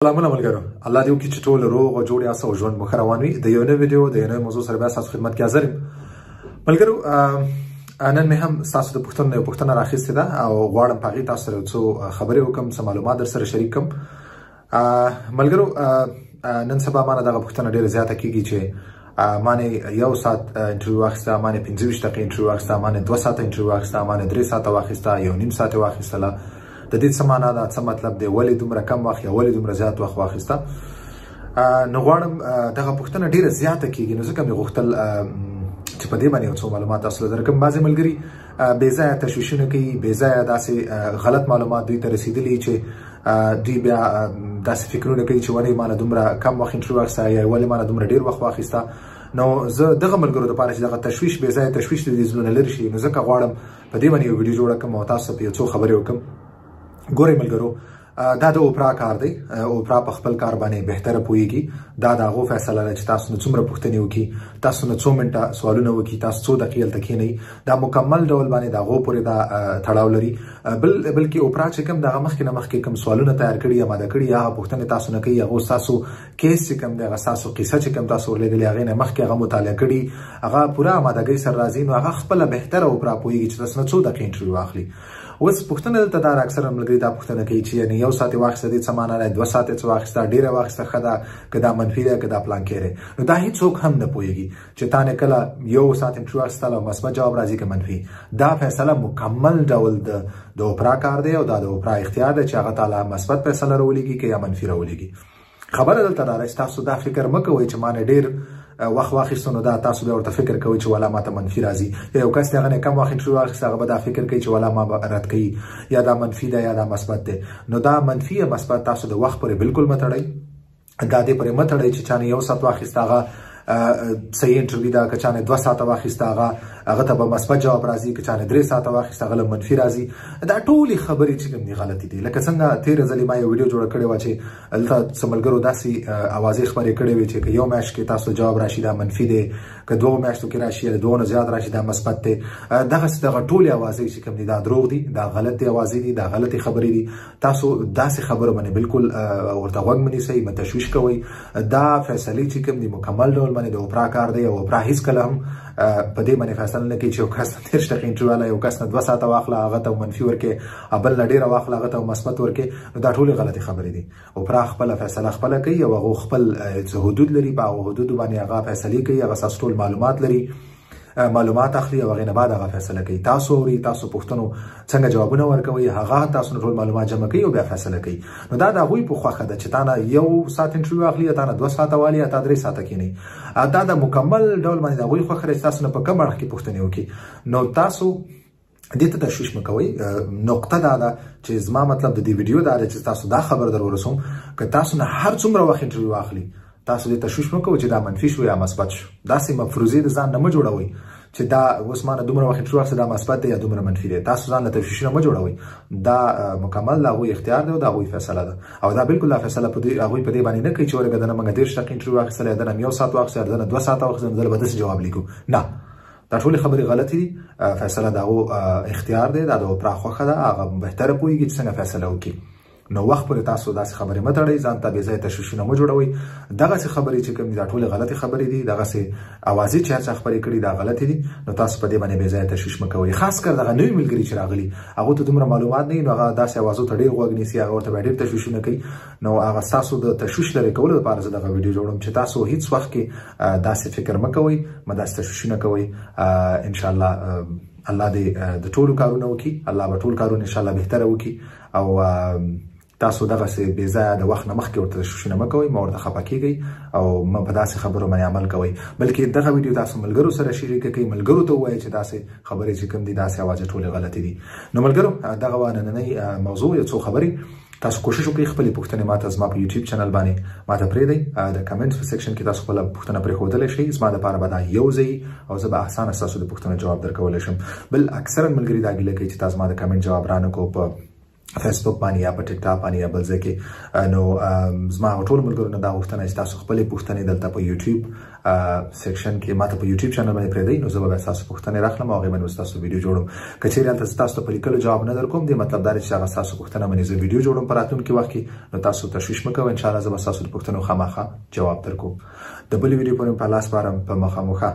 سلامونه ملګرو، الله دې وکړي چې ټول روغ او جوړ یاست او ژوند مو ښه روان وي. د یو نوې ویډیو د یو نوې موضوع سره بیا ستاسو خدمت کې حاضر یم. ملګرو، نن مې هم ستاسو د پوښتنو یوه پوښتنه راخیستې ده او غواړم په هغې تاسو سره یو څو خبرې وکړم، څه معلومات در سره شریک کړم. ملګرو، نن سبا مانه دغه پوښتنه ډېره زیاته کېږي چې مانه یو ساعت انټرویو واخیسته، مانه 25 دقیقې انټرویو واخیسته، مانه 2 ساعته انټرویو واخیسته، مانه 3 ساعته واخیسته، یو نیم ساعت واخیستله. د دې څه معنا ده، څه مطلب دی، ولې دومره کم وخت یا ولې دومره زیات وخت واخیسته؟ نو غواړم دغه پوښتنه ډېره زیاته کېږي، نو ځکه مې غوښتل چې په دې باندې یو څو معلومات تاسو ته درکړم. بعضې ملګري بې ځایه تشویشونه کوي، بې ځایه داسې غلط معلومات دوی ته رسېدلي چې دوی بیا داسې فکرونه کوي چې ولې مانه دومره کم وخت انټرویو واخیسته یا ولې مانه دومره ډېر وخت واخیسته. نو زه دغه ملګرو دپاره چې دغه تشویش بې ځایه تشویش د دې زړونه لرې شي، نو ځکه غواړم په دې باندې یو ویډیو جوړه کړم او تاسو ته یو څو خبرې وکړم. ګورئ ملګرو، دا د اوپرا کار دی. اوپرا په خپل کار باندې بهتره پوهیږي. دا د هغو فیصله ده چې تاسو نه څومره پوښتنې وکړي، تاسو نه څو منټه سوالونه وکړي، تاسو څو دقیقې هلته کښېنئ. دا مکمل ډول باندې د هغو پورې دا تړاو لري. بلکې اوپرا چې کوم دغه مخکې نه مخکې کوم سوالونه تیار کړي یا ماده کړي، هغه پوښتنې تاسو نه کوي، هغو ستاسو کیس چې کوم دی، هغه ستاسو قصه چې کوم تاسو ورلیدلې هغې نه مخکې هغه مطالعه کړي، هغه پوره امادګۍ سره راځي. نو هغه خپله بهتره اوپرا پوهیږي چې تاسو نه څو دقیقې انټرویو واخلي. اوس پوښتنه دلته دا اکثره ملګري دا پوښتنه کوي چې یعنې یو ساعت یې واخیسته دې څه معنا دی، 2 ساعت یې څه واخیسته، ډېره واخیسته ښه ده که دا منفي دی که دا پلانکې دی. نو دا هېڅوک هم نه پوهېږي چې تا نه کله یو ساعت انټرویو واخیستل او مثبت جواب راځي که منفي. دا فیصله مکمل ډول د اوپرا کار دی او دا د اوپرا اختیار دی چې هغه تعالی مثبت فیصله راولېږي که یا منفي راولېږي. خبره دلته دا ده چې تاسو دا فکر مه کوئ چې مانه ډېر وخت واخیستو نو دا تاسو بیا ورته فکر کوئ چې والا ماته منفي راځي، یا یو کس دی هغه نه کم وخت انټرویو واخیسته هغه به دا فکر کوي چې والا ما به رد کوي، یا دا منفي ده یا دا مثبت دی. نو دا منفي یا مثبت تاسو د وخت پورې بالکل مه تړئ. دا دې پورې مه تړئ چې چا نه یو ساعت واخیسته هغه صحیح انټرویو ده، که چا نه 2 ساعته واخیسته هغه ته به مثبت جواب راځي، که چا نه 3 ساعته واخیسته هغه له منفي راځي. دا ټولې خبرې چې کوم دي غلطې دي. لکه څنګه تېره ځلې ما یو ویډیو جوړه کړې وه چې هلته څه ملګرو داسې اوازې خپرې کړې وې چې که یو میاشت کې تاسو جواب راشي دا منفي دی، که 2 میاشتو کې راشي یا د 2 نه زیات راشي دا مثبت دی. دغسې دغه ټولې اوازې چې کوم دي دا دروغ دي، دا غلط دي اوازې دي، دا غلطې خبرې دي. تاسو داسې خبرو باندې بالکل ورته غوږ مه نیسئ، مه تشویش کوئ. دا فیصلې چې کوم دي مکمل ډول باندې د اوپرا کار دی او اوپرا هېڅکله هم په دې باندې فیصله نه کوي چې یو کس نه 30 دقیقې انټرویو والا، یو کس نه 2 ساعته واخله هغه ته منفي ورکړې، بل نه ډېره واخله هغه ته مثبت ورکړې. نو دا ټولې غلطې خبرې دي. اوپرا خپله فیصله خپله کوي او هغو خپل څه حدود لري، په هغو حدودو باندې هغه فیصلې کوي، هغه ستاسو ټول معلومات لري، معلومات اخلي او هغې نه بعد هغه فیصله کوي. تاسو اوري، تاسو پوښتنو څنګه جوابونه ورکوئ، هغه تاسو نه ټول معلومات جمع کوي او بیا فیصله کوي. نو دا د هغوی په خوښه ده چې تا نه 1 ساعت انټرویو اخلي یا تا نه 2 ساعته والي یا تا 3 ساعته کښېنئ. دا د مکمل ډول باندې د هغوی خوښه ده چې تاسو نه په کم اړخ کې پوښتنې وکړي. نو تاسو دې ته تشویش مه کوئ. نقطه دا ده چې زما مطلب د دې ویډیو دا ده چې تاسو دا خبر در ورسوم که تاسو نه هر څومره وخت انټرویو واخلي تاسو دې تشویش مه کوئ چې دا منفي شو یا مثبت شو. داسې مفروضې د ځان نه مه جوړوئ چې دا اوس مانه دومره وخت انټرویو واخیسته دا مثبت دی یا دومره منفي دی. تاسو ځان له تشویشونه مه جوړوئ. دا مکمل د هغوی اختیار دی او د هغوی فیصله ده او دا بالکل دا فیصله هغوی په دې باندې نه کوي چې ورګه د نه موږ 30 دقیقې انټرویو واخیستله یا د نه 1 ساعت واخیسته یا د نه 2 ساعته واخیسته نو دله به داسې جواب لیکو. نه، دا ټولې خبرې غلطې دي. فیصله د هغو اختیار دی، دا د اوپرا خوښه ده، هغه بهتره پوهېږي چې څنګه فیصله وکړي. نو وخت پورې تاسو داسې خبرې مه تړئ، ځان ته بې ځایه تشویشونه مه جوړوئ. دغسې خبرې چې کوم دي دا ټولې غلطې خبرې دي. دغسې اوازې چې هر چا خپرې کړي دا غلطې دي. نو تاسو په دې باندې بې ځایه تشویش مه کوئ. خاص کر دغه نوي ملګري چې راغلي هغو ته دومره معلومات نه وي، نو هغه داسې اوازو ته ډېر غوږ نیسي، هغه ورته بیا ډېر تشویشونه کوي. نو هغه ستاسو د تشویش لرې کولو لپاره زه دغه ویډیو جوړوم چې تاسو هېڅ وخت کې داسې فکر مه کوئ، مه داسې تشویشونه کوئ. انشاءالله الله دې د ټولو کارونه وکړي، الله به ټول کارونه انشاءالله بهتره وکړي. او تاسو دغسې بې ځایه د وخت نه مخکې ورته تشویشونه مه کوئ، مه ورته خفه کېږئ او مه په داسې خبرو باندې عمل کوئ. بلکې دغه ویډیو تاسو ملګرو سره شریکه کړئ، ملګرو ته ووایئ چې داسې خبرې چې کوم دي داسې اوازې ټولې غلطې دي. نو ملګرو، دغه وه نننۍ موضوع، یو څو خبرې. تاسو کوشش وکړئ خپلې پوښتنې ماته زما په یوټیوب چینل باندې ماته پرېږدئ. د کمنټ په سیکشن کې تاسو خپله پوښتنه پرېښودلی شئ. زما دپاره به دا یو ځای او زه به اسانه ستاسو د پوښتنو جواب درکولی شم. بل اکثرا ملګري دا ګیله کوي چې تا زما د کمنټ جواب رانه کو په فیسبوک باندې یا په ټیک ټاک باندې یا بل ځای کې نو زما ټول ملګرو نه دا غوښتنه چې تاسو خپلې پوښتنې دلته په یوټیوب سیکشن کې ماته په یوټیوب چینل باندې پرېږدئ نو زه به تاسو پوښتنې راخلم او هغې باندې تاسو ویډیو جوړم که چیرې هلته تاسو ته په لیکلو جواب نه درکوم دې مطلب دا دی چې هغه ستاسو پوښتنه باندې زه ویډیو جوړم په راتلونکي وخت کې نو تاسو تشویش مه کوئ انشاءالله زه به ستاسو د پوښتنو خامخا جواب درکوم د بلې ویډیو پورې په لاس بارم په مخامخ